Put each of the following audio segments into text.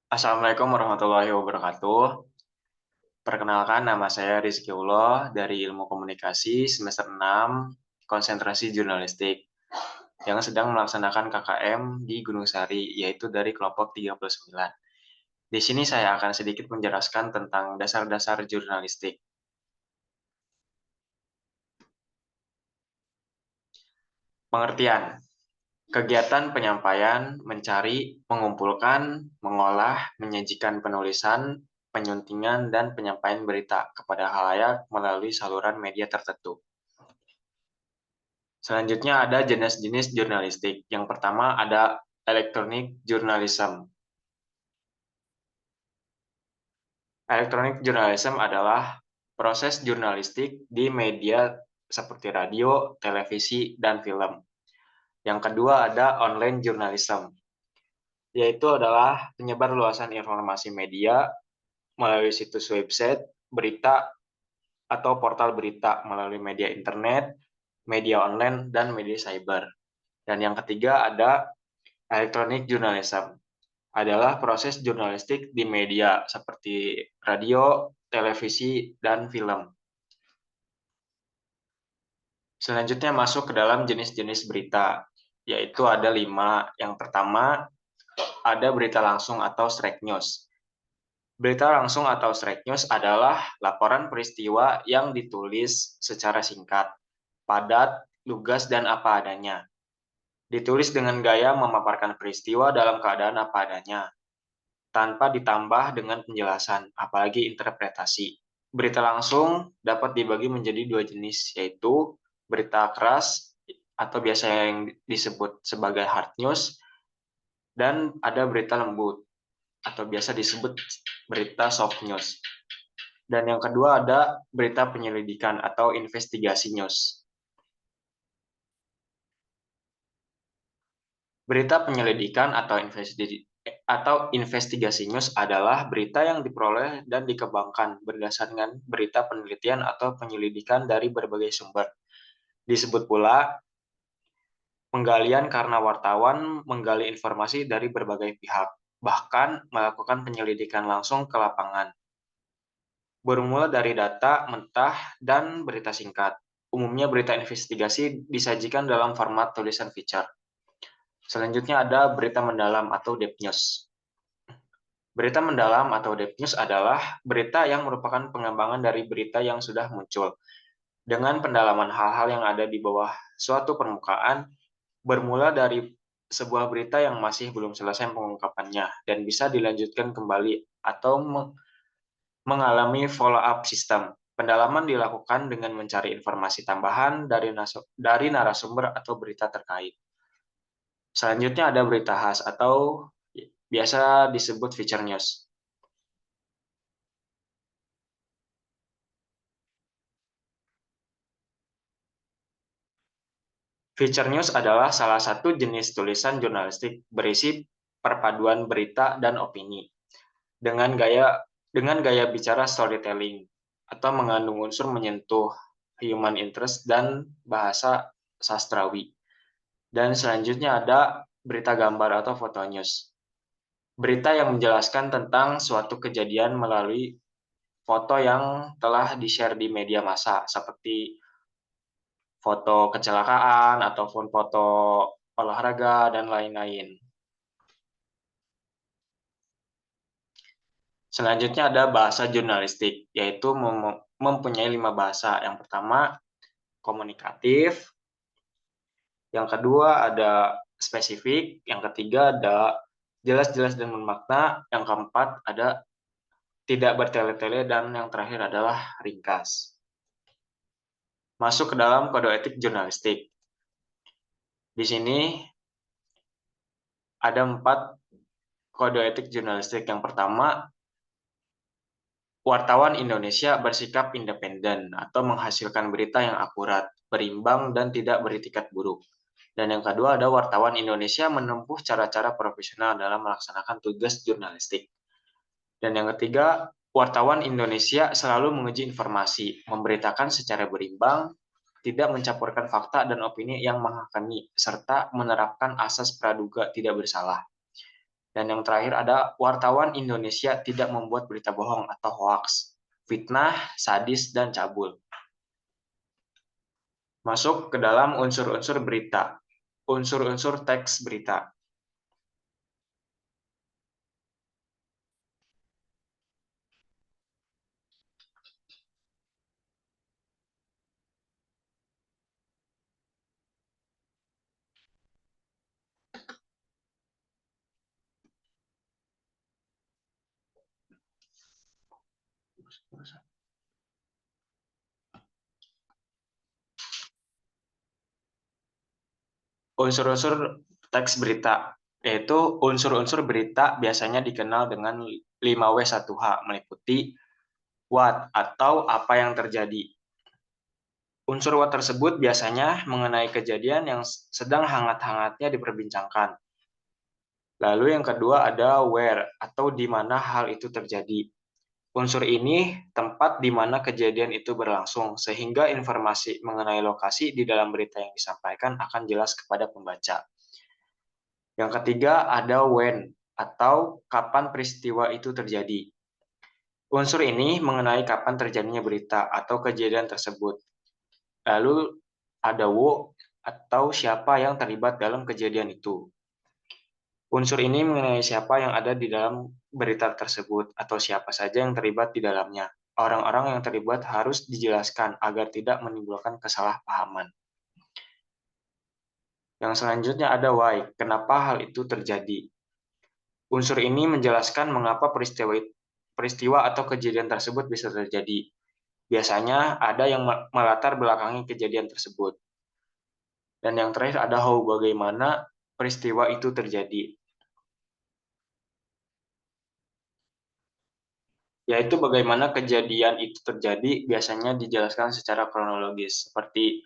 Assalamualaikum warahmatullahi wabarakatuh. Perkenalkan, nama saya Rizkyullah dari Ilmu Komunikasi semester 6, konsentrasi jurnalistik, yang sedang melaksanakan KKM di Gunung Sari, yaitu dari kelompok 39. Di sini saya akan sedikit menjelaskan tentang dasar-dasar jurnalistik. Pengertian: kegiatan penyampaian, mencari, mengumpulkan, mengolah, menyajikan penulisan, penyuntingan, dan penyampaian berita kepada khalayak melalui saluran media tertentu. Selanjutnya ada jenis-jenis jurnalistik. Yang pertama ada electronic journalism. Electronic journalism adalah proses jurnalistik di media seperti radio, televisi, dan film. Yang kedua ada online journalism, yaitu adalah penyebar luasan informasi media melalui situs website, berita, atau portal berita melalui media internet, media online, dan media cyber. Dan yang ketiga ada electronic journalism, adalah proses jurnalistik di media seperti radio, televisi, dan film. Selanjutnya masuk ke dalam jenis-jenis berita, yaitu ada 5. Yang pertama, ada berita langsung atau straight news. Berita langsung atau straight news adalah laporan peristiwa yang ditulis secara singkat, padat, lugas, dan apa adanya. Ditulis dengan gaya memaparkan peristiwa dalam keadaan apa adanya, tanpa ditambah dengan penjelasan, apalagi interpretasi. Berita langsung dapat dibagi menjadi 2 jenis, yaitu berita keras atau biasa yang disebut sebagai hard news, dan ada berita lembut atau biasa disebut berita soft news. Dan yang kedua ada berita penyelidikan atau investigasi news. Berita penyelidikan atau investigasi news adalah berita yang diperoleh dan dikembangkan berdasarkan berita penelitian atau penyelidikan dari berbagai sumber. Disebut pula penggalian karena wartawan menggali informasi dari berbagai pihak, bahkan melakukan penyelidikan langsung ke lapangan. Bermula dari data mentah dan berita singkat. Umumnya berita investigasi disajikan dalam format tulisan feature. Selanjutnya ada berita mendalam atau depth news. Berita mendalam atau depth news adalah berita yang merupakan pengembangan dari berita yang sudah muncul, dengan pendalaman hal-hal yang ada di bawah suatu permukaan, bermula dari sebuah berita yang masih belum selesai pengungkapannya, dan bisa dilanjutkan kembali atau mengalami follow-up system. Pendalaman dilakukan dengan mencari informasi tambahan dari narasumber atau berita terkait. Selanjutnya ada berita khas atau biasa disebut feature news. Feature news adalah salah satu jenis tulisan jurnalistik berisi perpaduan berita dan opini dengan gaya bicara storytelling atau mengandung unsur menyentuh human interest dan bahasa sastrawi. Dan selanjutnya ada berita gambar atau foto news. Berita yang menjelaskan tentang suatu kejadian melalui foto yang telah di-share di media massa, seperti foto kecelakaan, ataupun foto olahraga, dan lain-lain. Selanjutnya ada bahasa jurnalistik, yaitu mempunyai 5 bahasa. Yang pertama, komunikatif. Yang kedua, ada spesifik. Yang ketiga, ada jelas-jelas dan bermakna. Yang keempat, ada tidak bertele-tele. Dan yang terakhir adalah ringkas. Masuk ke dalam kode etik jurnalistik. Di sini ada 4 kode etik jurnalistik. Yang pertama, wartawan Indonesia bersikap independen atau menghasilkan berita yang akurat, berimbang, dan tidak beretikat buruk. Dan yang kedua ada wartawan Indonesia menempuh cara-cara profesional dalam melaksanakan tugas jurnalistik. Dan yang ketiga, wartawan Indonesia selalu menguji informasi, memberitakan secara berimbang, tidak mencampurkan fakta dan opini yang menghakimi, serta menerapkan asas praduga tidak bersalah. Dan yang terakhir ada wartawan Indonesia tidak membuat berita bohong atau hoax, fitnah, sadis, dan cabul. Masuk ke dalam unsur-unsur berita. Unsur-unsur teks berita. Unsur-unsur teks berita, yaitu unsur-unsur berita biasanya dikenal dengan 5W1H, meliputi what atau apa yang terjadi. Unsur what tersebut biasanya mengenai kejadian yang sedang hangat-hangatnya diperbincangkan. Lalu yang kedua ada where atau di mana hal itu terjadi. Unsur ini tempat di mana kejadian itu berlangsung, sehingga informasi mengenai lokasi di dalam berita yang disampaikan akan jelas kepada pembaca. Yang ketiga ada when atau kapan peristiwa itu terjadi. Unsur ini mengenai kapan terjadinya berita atau kejadian tersebut. Lalu ada who atau siapa yang terlibat dalam kejadian itu. Unsur ini mengenai siapa yang ada di dalam berita tersebut atau siapa saja yang terlibat di dalamnya. Orang-orang yang terlibat harus dijelaskan agar tidak menimbulkan kesalahpahaman. Yang selanjutnya ada why, kenapa hal itu terjadi. Unsur ini menjelaskan mengapa peristiwa atau kejadian tersebut bisa terjadi. Biasanya ada yang melatar belakangi kejadian tersebut. Dan yang terakhir ada how, bagaimana peristiwa itu terjadi. Yaitu bagaimana kejadian itu terjadi biasanya dijelaskan secara kronologis. Seperti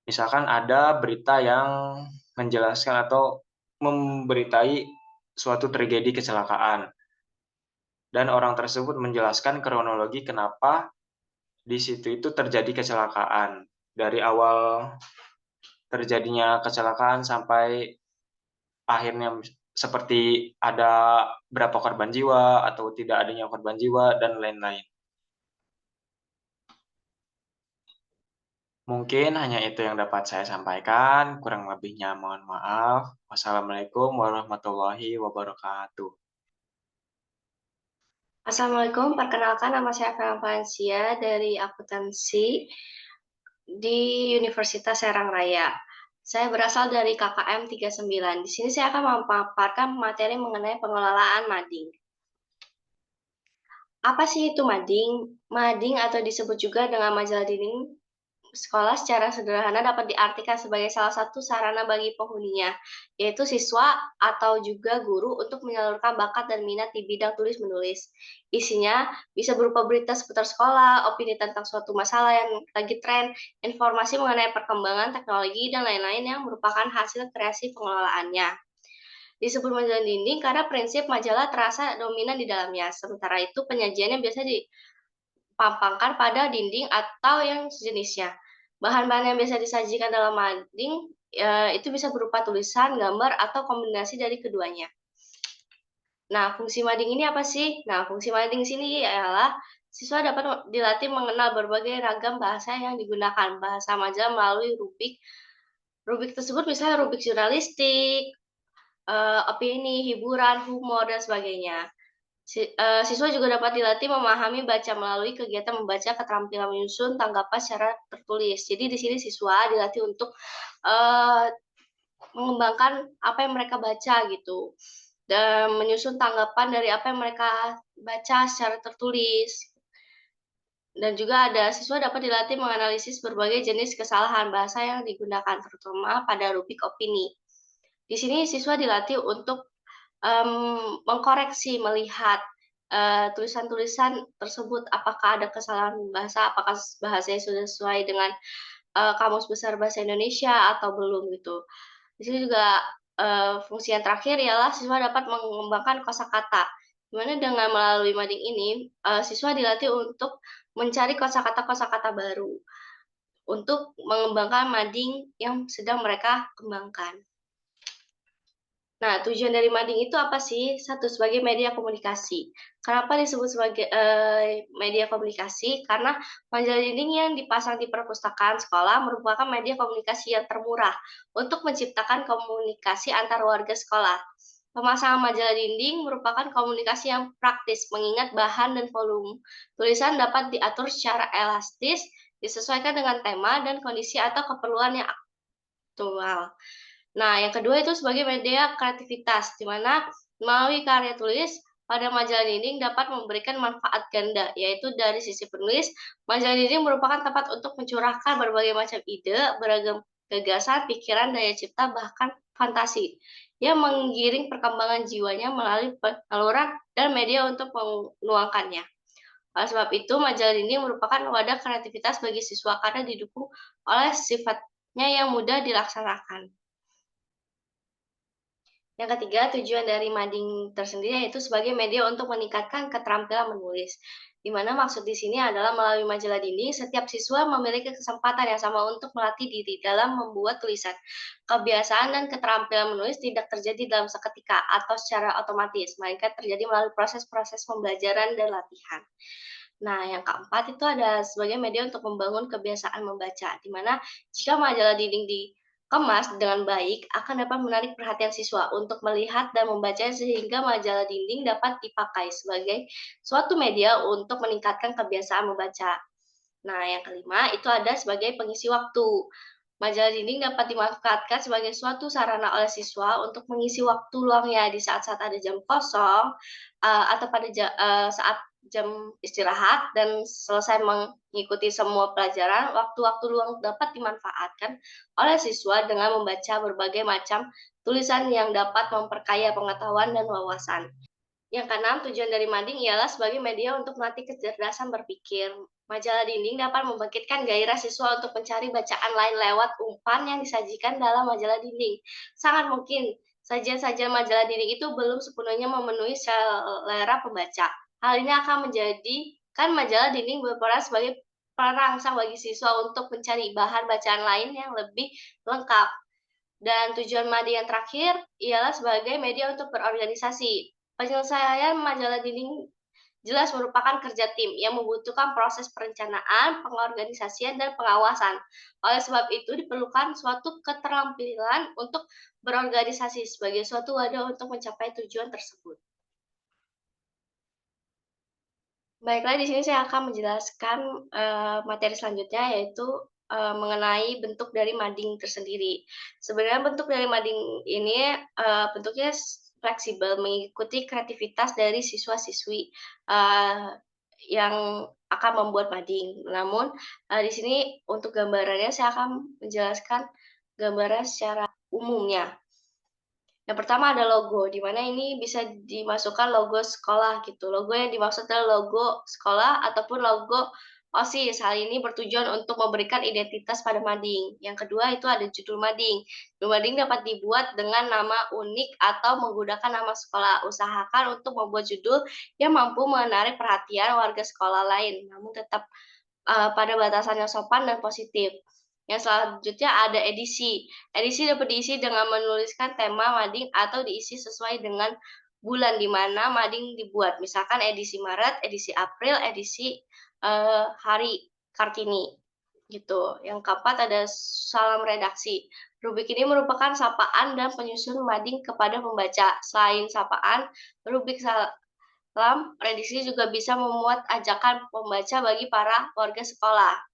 misalkan ada berita yang menjelaskan atau memberitai suatu tragedi kecelakaan. Dan orang tersebut menjelaskan kronologi kenapa di situ itu terjadi kecelakaan. Dari awal terjadinya kecelakaan sampai akhirnya seperti ada berapa korban jiwa atau tidak adanya korban jiwa dan lain-lain. Mungkin hanya itu yang dapat saya sampaikan, kurang lebihnya mohon maaf. Wassalamualaikum warahmatullahi wabarakatuh. Assalamualaikum, perkenalkan nama saya Valencia dari akuntansi di Universitas Serang Raya. Saya berasal dari KKM 39. Di sini saya akan memaparkan materi mengenai pengelolaan mading. Apa sih itu mading? Mading atau disebut juga dengan majalah dinding sekolah secara sederhana dapat diartikan sebagai salah satu sarana bagi penghuninya, yaitu siswa atau juga guru untuk menyalurkan bakat dan minat di bidang tulis-menulis. Isinya bisa berupa berita seputar sekolah, opini tentang suatu masalah yang lagi tren, informasi mengenai perkembangan teknologi, dan lain-lain yang merupakan hasil kreasi pengelolaannya. Disebut majalah dinding karena prinsip majalah terasa dominan di dalamnya, sementara itu penyajiannya biasa dipampangkan pada dinding atau yang sejenisnya. Bahan-bahan yang biasa disajikan dalam mading itu bisa berupa tulisan, gambar, atau kombinasi dari keduanya. Nah, fungsi mading ini apa sih? Nah, fungsi mading sini adalah siswa dapat dilatih mengenal berbagai ragam bahasa yang digunakan. Bahasa majalah melalui rubrik. Rubrik tersebut misalnya rubrik jurnalistik, opini, hiburan, humor, dan sebagainya. Siswa juga dapat dilatih memahami baca melalui kegiatan membaca, keterampilan menyusun tanggapan secara tertulis. Jadi di sini siswa dilatih untuk mengembangkan apa yang mereka baca gitu, dan menyusun tanggapan dari apa yang mereka baca secara tertulis. Dan juga ada siswa dapat dilatih menganalisis berbagai jenis kesalahan bahasa yang digunakan, terutama pada rubrik opini. Di sini siswa dilatih untuk mengkoreksi, melihat tulisan-tulisan tersebut apakah ada kesalahan bahasa, apakah bahasanya sudah sesuai dengan Kamus Besar Bahasa Indonesia atau belum gitu. Di sini juga fungsi yang terakhir ialah siswa dapat mengembangkan kosakata. Dimana dengan melalui mading ini, siswa dilatih untuk mencari kosakata-kosakata baru untuk mengembangkan mading yang sedang mereka kembangkan. Nah, tujuan dari mading itu apa sih? Satu, sebagai media komunikasi. Kenapa disebut sebagai media komunikasi? Karena majalah dinding yang dipasang di perpustakaan sekolah merupakan media komunikasi yang termurah untuk menciptakan komunikasi antar warga sekolah. Pemasangan majalah dinding merupakan komunikasi yang praktis, mengingat bahan dan volume tulisan dapat diatur secara elastis, disesuaikan dengan tema dan kondisi atau keperluan yang aktual. Nah, yang kedua itu sebagai media kreativitas, di mana melalui karya tulis pada majalah dinding dapat memberikan manfaat ganda, yaitu dari sisi penulis, majalah dinding merupakan tempat untuk mencurahkan berbagai macam ide, beragam gagasan, pikiran, daya cipta, bahkan fantasi, yang menggiring perkembangan jiwanya melalui penyaluran dan media untuk menuangkannya. Oleh sebab itu, majalah dinding merupakan wadah kreativitas bagi siswa karena didukung oleh sifatnya yang mudah dilaksanakan. Yang ketiga, tujuan dari mading tersendiri yaitu sebagai media untuk meningkatkan keterampilan menulis. Di mana maksud di sini adalah melalui majalah dinding, setiap siswa memiliki kesempatan yang sama untuk melatih diri dalam membuat tulisan. Kebiasaan dan keterampilan menulis tidak terjadi dalam seketika atau secara otomatis, melainkan terjadi melalui proses-proses pembelajaran dan latihan. Nah, yang keempat itu ada sebagai media untuk membangun kebiasaan membaca, di mana jika majalah dinding dikemas dengan baik, akan dapat menarik perhatian siswa untuk melihat dan membaca sehingga majalah dinding dapat dipakai sebagai suatu media untuk meningkatkan kebiasaan membaca. Nah, yang kelima itu ada sebagai pengisi waktu. Majalah dinding dapat dimanfaatkan sebagai suatu sarana oleh siswa untuk mengisi waktu luangnya di saat-saat ada jam kosong, atau pada saat jam istirahat dan selesai mengikuti semua pelajaran, waktu-waktu luang dapat dimanfaatkan oleh siswa dengan membaca berbagai macam tulisan yang dapat memperkaya pengetahuan dan wawasan. Yang keenam, tujuan dari mading ialah sebagai media untuk melatih kecerdasan berpikir. Majalah dinding dapat membangkitkan gairah siswa untuk mencari bacaan lain lewat umpan yang disajikan dalam majalah dinding. Sangat mungkin sajian-sajian majalah dinding itu belum sepenuhnya memenuhi selera pembaca. Hal ini akan menjadikan majalah dinding berperan sebagai perangsang bagi siswa untuk mencari bahan bacaan lain yang lebih lengkap. Dan tujuan MADI yang terakhir ialah sebagai media untuk berorganisasi. Penyelesaian majalah dinding jelas merupakan kerja tim yang membutuhkan proses perencanaan, pengorganisasian, dan pengawasan. Oleh sebab itu, diperlukan suatu keterampilan untuk berorganisasi sebagai suatu wadah untuk mencapai tujuan tersebut. Baiklah, di sini saya akan menjelaskan, materi selanjutnya yaitu, mengenai bentuk dari mading tersendiri. Sebenarnya bentuk dari mading ini, bentuknya fleksibel mengikuti kreativitas dari siswa-siswi, yang akan membuat mading. Namun, di sini untuk gambarannya saya akan menjelaskan gambaran secara umumnya. Yang pertama ada logo, di mana ini bisa dimasukkan logo sekolah gitu. Logo yang dimaksud adalah logo sekolah ataupun logo OSIS. Hal ini bertujuan untuk memberikan identitas pada mading. Yang kedua itu ada judul mading. Judul mading dapat dibuat dengan nama unik atau menggunakan nama sekolah. Usahakan untuk membuat judul yang mampu menarik perhatian warga sekolah lain, namun tetap pada batasan yang sopan dan positif. Yang selanjutnya ada edisi. Edisi dapat diisi dengan menuliskan tema mading atau diisi sesuai dengan bulan di mana mading dibuat. Misalkan edisi Maret, edisi April, edisi hari Kartini gitu. Yang keempat ada salam redaksi. Rubrik ini merupakan sapaan dan penyusun mading kepada pembaca. Selain sapaan, rubrik salam redaksi juga bisa memuat ajakan pembaca bagi para warga sekolah.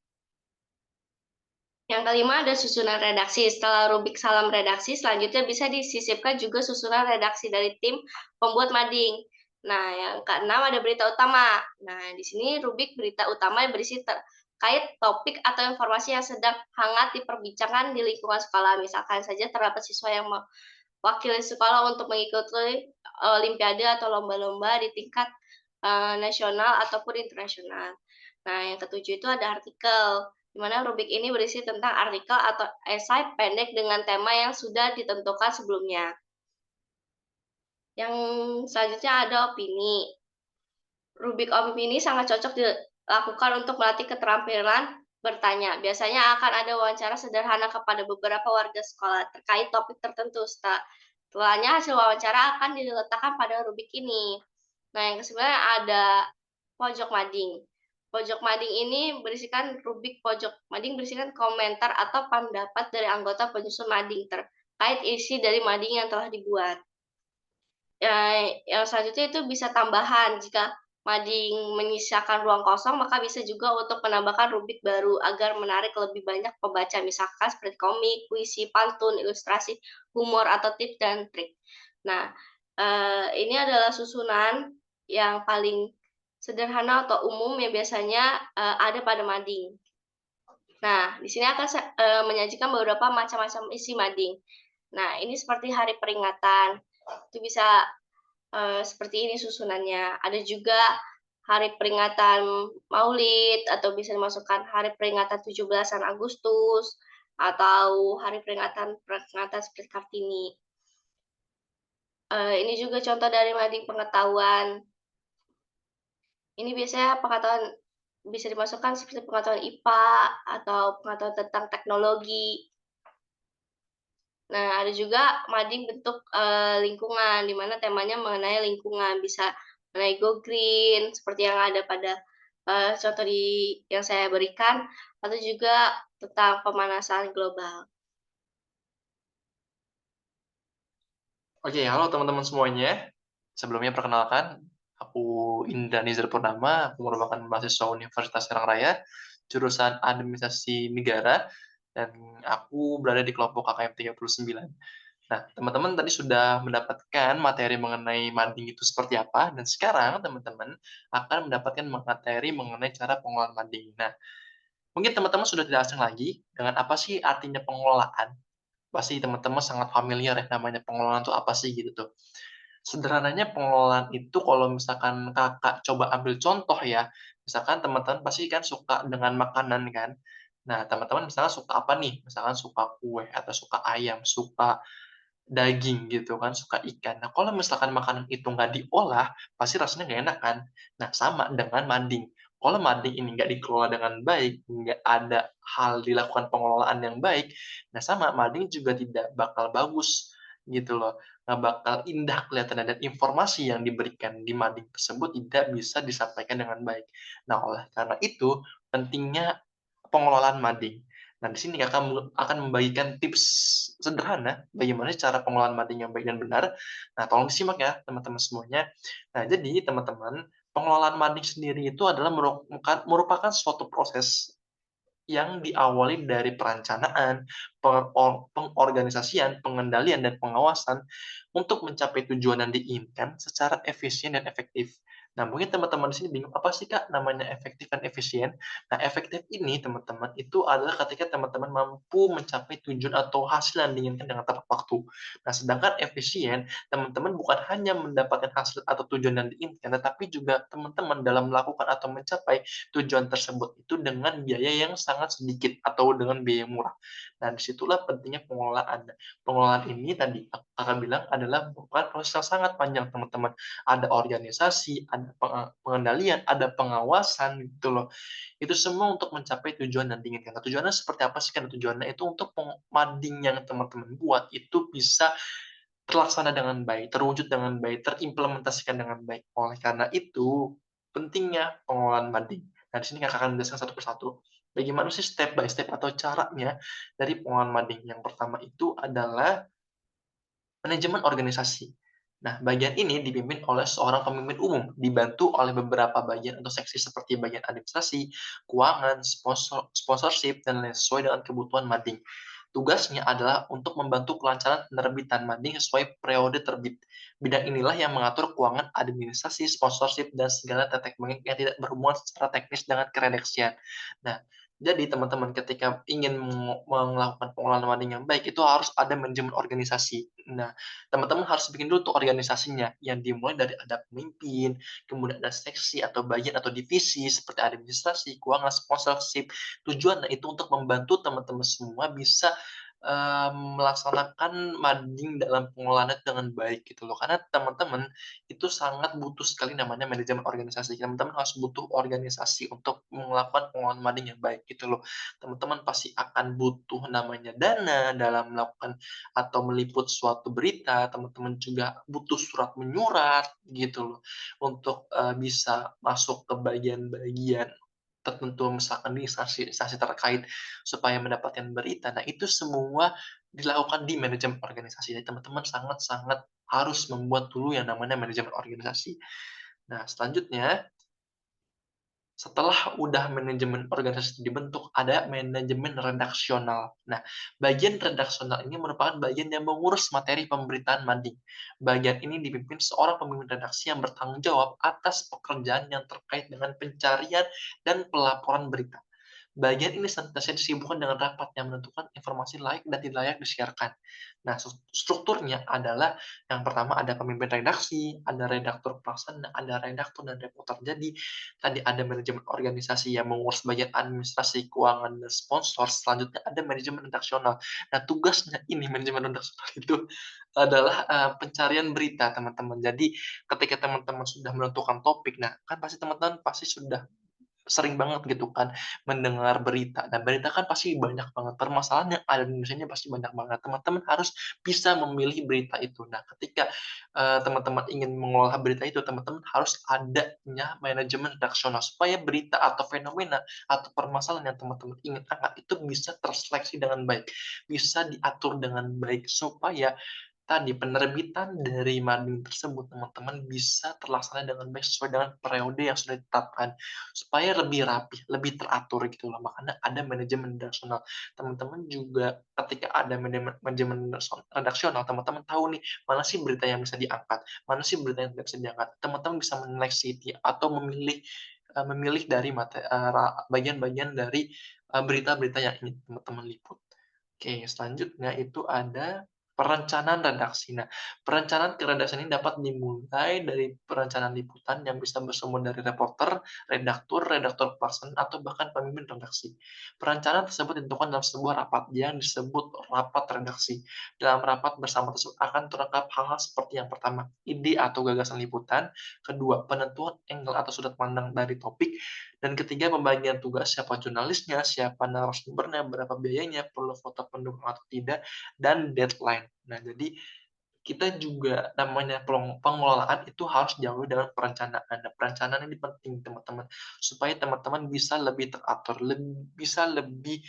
Yang kelima ada susunan redaksi. Setelah rubrik salam redaksi, selanjutnya bisa disisipkan juga susunan redaksi dari tim pembuat mading. Nah, yang keenam ada berita utama. Nah, di sini rubrik berita utama yang berisi terkait topik atau informasi yang sedang hangat diperbincangkan di lingkungan sekolah. Misalkan saja terdapat siswa yang mewakili sekolah untuk mengikuti olimpiade atau lomba-lomba di tingkat nasional ataupun internasional. Nah, yang ketujuh itu ada artikel, di mana rubrik ini berisi tentang artikel atau esai pendek dengan tema yang sudah ditentukan sebelumnya. Yang selanjutnya ada opini. Rubrik opini sangat cocok dilakukan untuk melatih keterampilan bertanya. Biasanya akan ada wawancara sederhana kepada beberapa warga sekolah terkait topik tertentu. Setelahnya hasil wawancara akan diletakkan pada rubrik ini. Nah, yang kesembilan ada pojok mading. Pojok mading ini berisikan rubrik pojok mading berisikan komentar atau pendapat dari anggota penyusun mading terkait isi dari mading yang telah dibuat. Yang selanjutnya itu bisa tambahan, jika mading menyisakan ruang kosong, maka bisa juga untuk menambahkan rubrik baru agar menarik lebih banyak pembaca, misalkan seperti komik, puisi, pantun, ilustrasi, humor, atau tips dan trik. Nah, ini adalah susunan yang paling sederhana atau umum yang biasanya, ada pada mading. Nah, di sini akan menyajikan beberapa macam-macam isi mading. Nah, ini seperti hari peringatan, itu bisa seperti ini susunannya. Ada juga hari peringatan Maulid atau bisa dimasukkan hari peringatan 17-an Agustus atau hari peringatan-peringatan seperti Kartini. Ini juga contoh dari mading pengetahuan. Ini biasanya pengetahuan bisa dimasukkan seperti pengetahuan IPA atau pengetahuan tentang teknologi. Nah, ada juga mading bentuk, lingkungan, di mana temanya mengenai lingkungan, bisa mengenai Go Green, seperti yang ada pada, contoh yang saya berikan, atau juga tentang pemanasan global. Oke, halo teman-teman semuanya. Sebelumnya perkenalkan, aku Indra Nizar Purnama, aku merupakan mahasiswa Universitas Serang Raya, jurusan Administrasi Negara, dan aku berada di kelompok KKM 39. Nah, teman-teman tadi sudah mendapatkan materi mengenai mading itu seperti apa, dan sekarang teman-teman akan mendapatkan materi mengenai cara pengelolaan mading. Nah, mungkin teman-teman sudah tidak asing lagi dengan apa sih artinya pengelolaan. Pasti teman-teman sangat familiar ya namanya pengelolaan itu apa sih gitu tuh. Sederhananya pengelolaan itu kalau misalkan Kakak coba ambil contoh ya, misalkan teman-teman pasti kan suka dengan makanan kan. Nah, teman-teman misalnya suka apa nih? Misalkan suka kue atau suka ayam, suka daging gitu kan, suka ikan. Nah, kalau misalkan makanan itu nggak diolah, pasti rasanya nggak enak kan. Nah, sama dengan mading. Kalau mading ini nggak dikelola dengan baik, nggak ada hal dilakukan pengelolaan yang baik, nah sama mading juga tidak bakal bagus gitu loh. Nggak bakal indah kelihatannya dan informasi yang diberikan di mading tersebut tidak bisa disampaikan dengan baik. Nah, oleh karena itu pentingnya pengelolaan mading. Nah, di sini akan membagikan tips sederhana bagaimana cara pengelolaan mading yang baik dan benar. Nah, tolong disimak ya teman-teman semuanya. Nah, jadi teman-teman, pengelolaan mading sendiri itu adalah merupakan suatu proses yang diawali dari perencanaan, pengorganisasian, pengendalian, dan pengawasan untuk mencapai tujuan yang diinginkan secara efisien dan efektif. Nah, mungkin teman-teman di sini bingung, apa sih Kak namanya efektif dan efisien? Nah, efektif ini teman-teman itu adalah ketika teman-teman mampu mencapai tujuan atau hasil yang diinginkan dengan tepat waktu. Nah, sedangkan efisien, teman-teman bukan hanya mendapatkan hasil atau tujuan yang diinginkan, tetapi juga teman-teman dalam melakukan atau mencapai tujuan tersebut itu dengan biaya yang sangat sedikit atau dengan biaya yang murah. Nah, disitulah pentingnya pengelolaan. Pengelolaan ini tadi Kakak bilang adalah merupakan proses yang sangat panjang, teman-teman. Ada organisasi, ada pengendalian, ada pengawasan gitu loh. Itu semua untuk mencapai tujuan yang diinginkan. Nah, tujuannya seperti apa sih? Kan tujuannya itu untuk mading yang teman-teman buat itu bisa terlaksana dengan baik, terwujud dengan baik, terimplementasikan dengan baik. Oleh karena itu, pentingnya pengelolaan mading. Nah, di sini Kakak akan menjelaskan satu persatu. Bagaimana sih step by step atau caranya dari pengelolaan mading? Yang pertama itu adalah manajemen organisasi. Nah, bagian ini dipimpin oleh seorang pemimpin umum, dibantu oleh beberapa bagian atau seksi seperti bagian administrasi, keuangan, sponsorship, dan lain sesuai dengan kebutuhan mading. Tugasnya adalah untuk membantu kelancaran penerbitan mading sesuai periode terbit. Bidang inilah yang mengatur keuangan, administrasi, sponsorship, dan segala tetek bengek yang tidak berhubungan secara teknis dengan keredaksian. Nah, jadi teman-teman ketika ingin melakukan pengelolaan mading yang baik itu harus ada manajemen organisasi. Nah, teman-teman harus bikin dulu tuh organisasinya yang dimulai dari ada pemimpin, kemudian ada seksi atau bagian atau divisi seperti administrasi, keuangan, sponsorship. Tujuannya itu untuk membantu teman-teman semua bisa melaksanakan mading dalam pengelolaannya dengan baik gitu loh. Karena teman-teman itu sangat butuh sekali namanya manajemen organisasi. Teman-teman harus butuh organisasi untuk melakukan pengelolaan mading yang baik gitu loh. Teman-teman pasti akan butuh namanya dana dalam melakukan atau meliput suatu berita, teman-teman juga butuh surat menyurat gitu loh, untuk, bisa masuk ke bagian-bagian tertentu, misalkan di instansi-instansi terkait supaya mendapatkan berita. Nah, itu semua dilakukan di manajemen organisasi. Jadi teman-teman sangat-sangat harus membuat dulu yang namanya manajemen organisasi. Nah, selanjutnya setelah udah manajemen organisasi dibentuk, ada manajemen redaksional. Nah, bagian redaksional ini merupakan bagian yang mengurus materi pemberitaan mading. Bagian ini dipimpin seorang pemimpin redaksi yang bertanggung jawab atas pekerjaan yang terkait dengan pencarian dan pelaporan berita. Bagian ini senantiasa disibukkan dengan rapat yang menentukan informasi layak dan tidak layak disiarkan. Nah, strukturnya adalah yang pertama ada pemimpin redaksi, ada redaktur pelaksana, ada redaktur dan reporter. Jadi, tadi ada manajemen organisasi yang mengurus bagian administrasi, keuangan, dan sponsor. Selanjutnya ada manajemen redaksional. Nah, tugasnya ini manajemen redaksional itu adalah pencarian berita, teman-teman. Jadi, ketika teman-teman sudah menentukan topik, nah kan pasti teman-teman pasti sudah sering banget gitu kan mendengar berita. Nah, berita kan pasti banyak banget, permasalahan yang ada di Indonesia ini pasti banyak banget. Teman-teman harus bisa memilih berita itu. Nah, ketika, teman-teman ingin mengolah berita itu, teman-teman harus adanya manajemen redaksional supaya berita atau fenomena atau permasalahan yang teman-teman ingin angkat itu bisa terseleksi dengan baik, bisa diatur dengan baik supaya tadi penerbitan dari mading tersebut teman-teman bisa terlaksana dengan baik sesuai dengan periode yang sudah ditetapkan, supaya lebih rapi, lebih teratur gitu loh. Makanya ada manajemen redaksional. Teman-teman juga ketika ada manajemen redaksional, teman-teman tahu nih, mana sih berita yang bisa diangkat, mana sih berita yang tidak bisa diangkat. Teman-teman bisa menyeleksi atau memilih dari bagian-bagian dari, berita-berita yang ingin teman-teman liput. Oke, selanjutnya itu ada perencanaan redaksi. Nah, perencanaan keredaksian ini dapat dimulai dari perencanaan liputan yang bisa bersumber dari reporter, redaktur pelaksana, atau bahkan pemimpin redaksi. Perencanaan tersebut ditentukan dalam sebuah rapat yang disebut rapat redaksi. Dalam rapat bersama tersebut akan terungkap hal-hal seperti yang pertama, ide atau gagasan liputan, kedua, penentuan angle atau sudut pandang dari topik, dan ketiga, pembagian tugas, siapa jurnalisnya, siapa narasumbernya, berapa biayanya, perlu foto pendukung atau tidak, dan deadline. Nah, jadi kita juga namanya pengelolaan itu harus jauh dengan perencanaan. Nah, perencanaan ini penting teman-teman, supaya teman-teman bisa lebih teratur, bisa lebih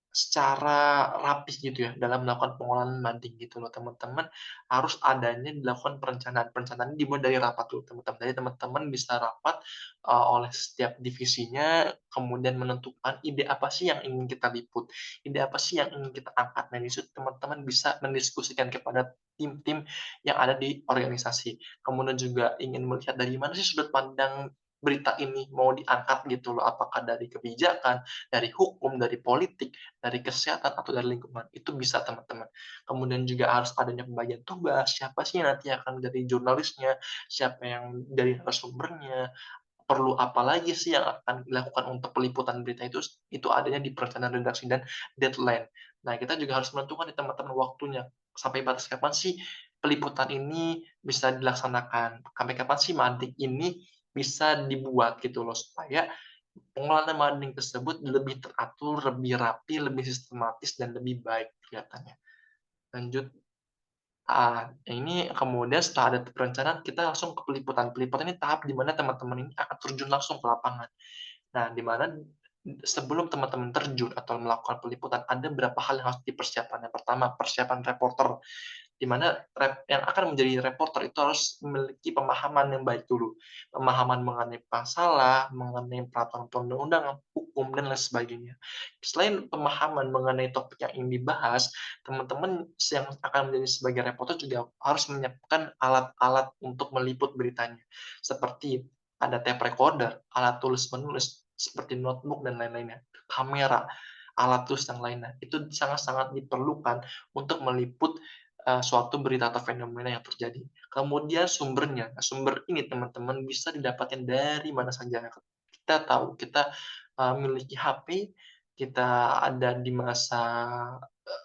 secara rapih gitu ya dalam melakukan pengolahan mading gitu loh teman-teman, harus adanya dilakukan perencanaan. Perencanaan ini dimulai dari rapat dulu teman-teman. Jadi teman-teman bisa rapat, oleh setiap divisinya, kemudian menentukan ide apa sih yang ingin kita liput, ide apa sih yang ingin kita angkat. Nah, di situ teman-teman bisa mendiskusikan kepada tim-tim yang ada di organisasi. Kemudian juga ingin melihat dari mana sih sudut pandang berita ini mau diangkat gitu loh, apakah dari kebijakan, dari hukum, dari politik, dari kesehatan, atau dari lingkungan. Itu bisa teman-teman. Kemudian juga harus adanya pembagian tugas, siapa sih yang nanti akan jadi jurnalisnya, siapa yang dari narasumbernya, perlu apa lagi sih yang akan dilakukan untuk peliputan berita itu adanya di perencanaan redaksi dan deadline. Nah, kita juga harus menentukan nih teman-teman waktunya, sampai batas kapan sih peliputan ini bisa dilaksanakan, sampai kapan sih mading ini bisa dibuat gitu loh, supaya pengelolaan mading tersebut lebih teratur, lebih rapi, lebih sistematis, dan lebih baik kelihatannya. Lanjut, ini kemudian setelah ada perencanaan, kita langsung ke peliputan. Peliputan ini tahap di mana teman-teman ini akan terjun langsung ke lapangan. Nah, di mana sebelum teman-teman terjun atau melakukan peliputan, ada beberapa hal yang harus dipersiapkan. Yang pertama, persiapan reporter, di mana yang akan menjadi reporter itu harus memiliki pemahaman yang baik dulu. Pemahaman mengenai masalah, mengenai peraturan perundang-undangan, hukum, dan lain sebagainya. Selain pemahaman mengenai topik yang ingin dibahas, teman-teman yang akan menjadi sebagai reporter juga harus menyiapkan alat-alat untuk meliput beritanya. Seperti ada tape recorder, alat tulis-menulis, seperti notebook dan lain-lainnya, kamera, alat tulis yang lainnya. Itu sangat-sangat diperlukan untuk meliput suatu berita atau fenomena yang terjadi. Kemudian sumbernya. Nah, sumber ini teman-teman bisa didapatkan dari mana saja. Kita tahu, kita, memiliki HP, kita ada di masa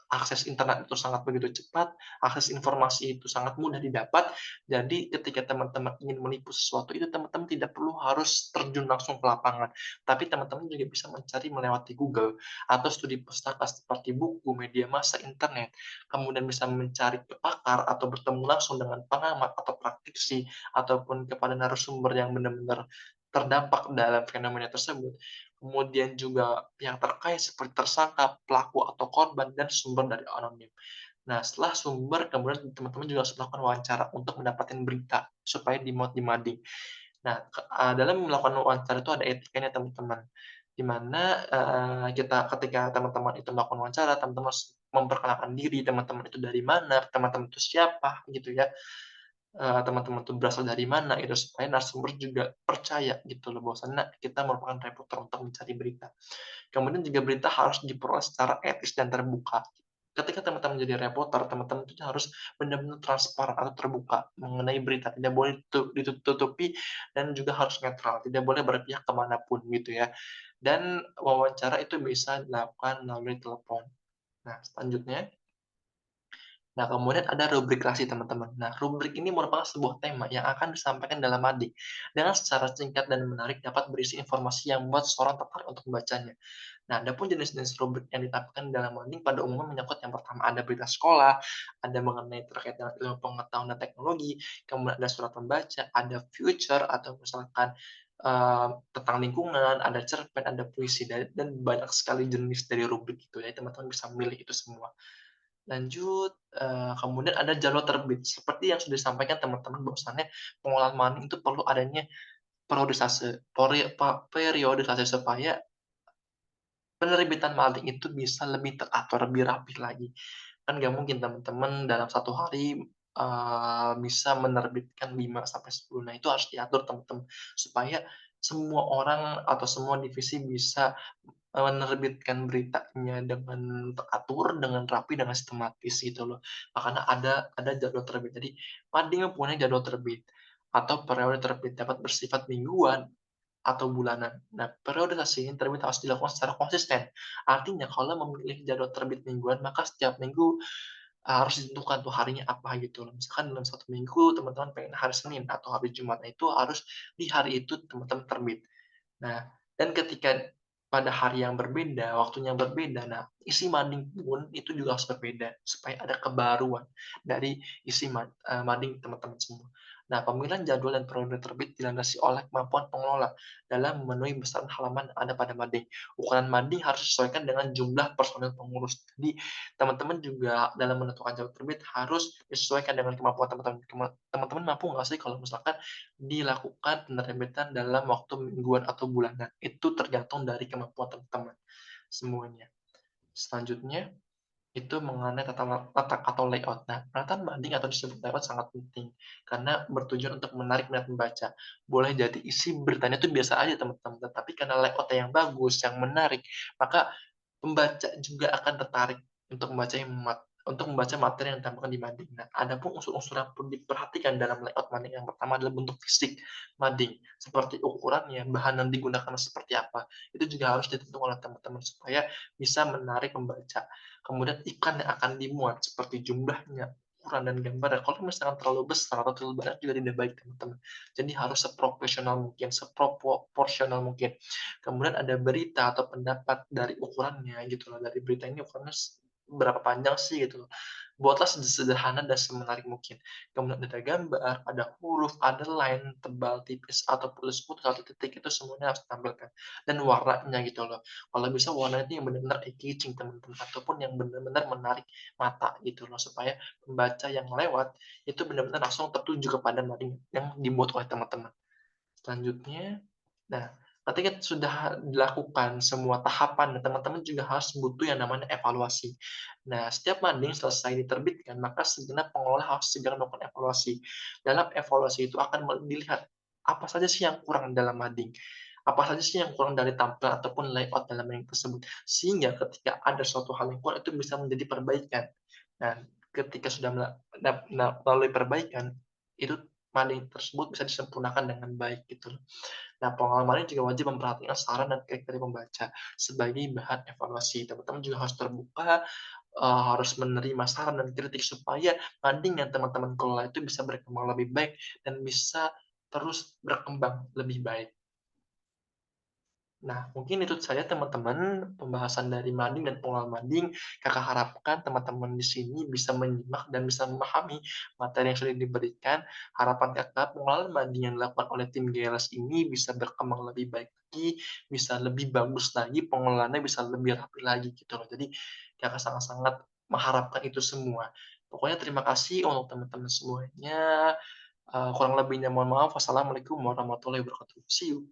akses internet itu sangat begitu cepat, akses informasi itu sangat mudah didapat. Jadi ketika teman-teman ingin menipu sesuatu itu teman-teman tidak perlu harus terjun langsung ke lapangan, tapi teman-teman juga bisa mencari melewati Google atau studi pustaka seperti buku, media massa, internet, kemudian bisa mencari ke pakar atau bertemu langsung dengan pengamat atau praktisi ataupun kepada narasumber yang benar-benar terdampak dalam fenomena tersebut. Kemudian juga pihak terkait seperti tersangka, pelaku atau korban, dan sumber dari anonim. Nah, setelah sumber, kemudian teman-teman juga harus melakukan wawancara untuk mendapatkan berita supaya dimuat di mading. Nah, dalam melakukan wawancara itu ada etikanya teman-teman, di mana kita ketika teman-teman itu melakukan wawancara, teman-teman harus memperkenalkan diri, teman-teman itu dari mana, teman-teman itu siapa, gitu ya. Teman-teman itu berasal dari mana gitu, supaya narasumber juga percaya gitu loh bahwasannya kita merupakan reporter untuk mencari berita. Kemudian juga berita harus diperoleh secara etis dan terbuka. Ketika teman-teman jadi reporter, teman-teman itu harus benar-benar transparan atau terbuka mengenai berita, tidak boleh ditutupi dan juga harus netral, tidak boleh berpihak kemanapun gitu ya. Dan wawancara itu bisa dilakukan melalui telepon. Nah, selanjutnya nah, kemudian ada rubrikasi, teman-teman. Nah, rubrik ini merupakan sebuah tema yang akan disampaikan dalam mading, dengan secara singkat dan menarik dapat berisi informasi yang membuat seseorang tertarik untuk membacanya. Nah, adapun jenis-jenis rubrik yang ditampilkan dalam mading pada umumnya menyangkut yang pertama ada berita sekolah, ada mengenai terkait dengan ilmu pengetahuan dan teknologi, kemudian ada surat pembaca, ada future atau misalkan tentang lingkungan, ada cerpen, ada puisi, dan banyak sekali jenis dari rubrik itu ya, teman-teman bisa memilih itu semua. Lanjut, kemudian ada jadwal terbit. Seperti yang sudah disampaikan teman-teman bahwasannya pengolahan money itu perlu adanya periodisasi supaya penerbitan maling itu bisa lebih teratur, lebih rapih lagi. Kan nggak mungkin teman-teman dalam satu hari, bisa menerbitkan 5 sampai 10. Nah, itu harus diatur teman-teman, supaya semua orang atau semua divisi bisa menerbitkan beritanya dengan teratur, dengan rapi, dengan sistematis gitu loh. Makanya ada jadwal terbit. Jadi, mading mempunyai jadwal terbit atau periode terbit dapat bersifat mingguan atau bulanan. Nah, periodisasi ini terbit harus dilakukan secara konsisten. Artinya kalau memilih jadwal terbit mingguan, maka setiap minggu harus ditentukan tuh harinya apa gitu loh. Misalkan dalam satu minggu teman-teman pengen hari Senin atau hari Jumat, nah itu harus di hari itu teman-teman terbit. Nah, dan ketika pada hari yang berbeda, waktunya yang berbeda, nah isi mading pun itu juga harus berbeda supaya ada kebaruan dari isi mading teman-teman semua. Nah, pemilihan jadwal dan periode terbit dilandasi oleh kemampuan pengelola dalam memenuhi besaran halaman yang ada pada mading. Ukuran mading harus disesuaikan dengan jumlah personil pengurus. Jadi, teman-teman juga dalam menentukan jadwal terbit harus disesuaikan dengan kemampuan teman-teman. Teman-teman mampu nggak sih kalau misalkan dilakukan penerbitan dalam waktu mingguan atau bulanan. Itu tergantung dari kemampuan teman-teman semuanya. Selanjutnya, itu mengenai tata letak atau layout. Nah, penataan mading atau disebut layout sangat penting karena bertujuan untuk menarik minat membaca. Boleh jadi isi beritanya itu biasa aja teman-teman, tetapi karena layout yang bagus, yang menarik, maka pembaca juga akan tertarik untuk membaca materi yang ditampilkan di mading. Nah, ada pun unsur-unsur yang perlu diperhatikan dalam layout mading. Yang pertama adalah bentuk fisik mading, seperti ukurannya, bahan yang digunakan seperti apa. Itu juga harus ditentukan oleh teman-teman supaya bisa menarik pembaca. Kemudian iklan yang akan dimuat seperti jumlahnya, ukuran dan gambarnya. Kalau misalkan terlalu besar atau terlalu banyak juga tidak baik teman-teman. Jadi harus seprofesional mungkin, seproporsional mungkin. Kemudian ada berita atau pendapat dari ukurannya gitu loh, dari berita ini ukurannya berapa panjang sih gitu loh. Buatlah sederhana dan semenarik mungkin. Kemudian ada gambar, ada huruf, ada line tebal, tipis, atau putus-putus, atau titik, itu semuanya harus ditampilkan. Dan warnanya gitu loh. Kalau bisa warnanya itu yang benar-benar eye-catching teman-teman, ataupun yang benar-benar menarik mata gitu loh, supaya pembaca yang lewat itu benar-benar langsung tertuju kepada mading yang dibuat oleh teman-teman. Selanjutnya, nah, ketika sudah dilakukan semua tahapan, teman-teman juga harus butuh yang namanya evaluasi. Nah, setiap mading selesai diterbitkan, maka segenap pengelola harus segera melakukan evaluasi. Dalam evaluasi itu akan dilihat apa saja sih yang kurang dalam mading, apa saja sih yang kurang dari tampilan ataupun layout dalam mading tersebut, sehingga ketika ada suatu hal yang kurang itu bisa menjadi perbaikan. Dan ketika sudah melalui perbaikan, itu mading tersebut bisa disempurnakan dengan baik gitu loh. Nah, pengalaman ini juga wajib memperhatikan saran dan kritik dari pembaca sebagai bahan evaluasi. Teman-teman juga harus terbuka, harus menerima saran dan kritik supaya mading yang teman-teman kelola itu bisa berkembang lebih baik dan bisa terus berkembang lebih baik. Nah, mungkin itu saja teman-teman pembahasan dari mading dan pengolahan mading. Kakak harapkan teman-teman di sini bisa menyimak dan bisa memahami materi yang sudah diberikan. Harapan Kakak pengolahan mading yang dilakukan oleh tim GLS ini bisa berkembang lebih baik lagi, bisa lebih bagus lagi, pengelolaannya bisa lebih rapi lagi gitu loh. Jadi Kakak sangat-sangat mengharapkan itu semua. Pokoknya terima kasih untuk teman-teman semuanya. Kurang lebihnya mohon maaf. Wassalamualaikum warahmatullahi wabarakatuh. See you.